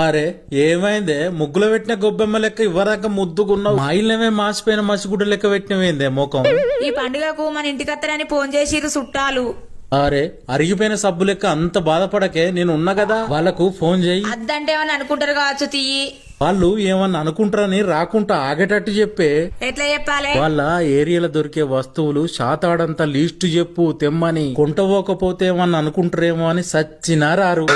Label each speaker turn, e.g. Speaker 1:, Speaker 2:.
Speaker 1: అరే ఏమైందే ముగ్గులో పెట్టిన గొబ్బెమ్మ లెక్క ఇవ్వరాక ముద్దుకున్నావు. మా ఇల్లమే మాసిపోయిన మసిగుడ్డ లెక్క పెట్టినవేందే ముఖం.
Speaker 2: ఈ పండుగకు మన ఇంటికత్తరని ఫోన్ చేసిరు చుట్టాలు.
Speaker 1: అరే అరిగిపోయిన సబ్బు లెక్క అంత బాధపడకే, నేను ఉన్నా కదా వాళ్ళకు ఫోన్ చేయి.
Speaker 2: అద్దంటే ఏమని అనుకుంటారు కావచ్చు తీయి.
Speaker 1: వాళ్ళు ఏమన్నా అనుకుంటారని రాకుండా ఆగేటట్టు చెప్పే.
Speaker 2: ఎట్లా చెప్పాలి?
Speaker 1: వాళ్ళ ఏరియాలో దొరికే వస్తువులు శాతాడంతా లిస్టు చెప్పు తెమ్మని. కొంటపోకపోతే ఏమన్నా అనుకుంటారేమో అని సచ్చినా రారు.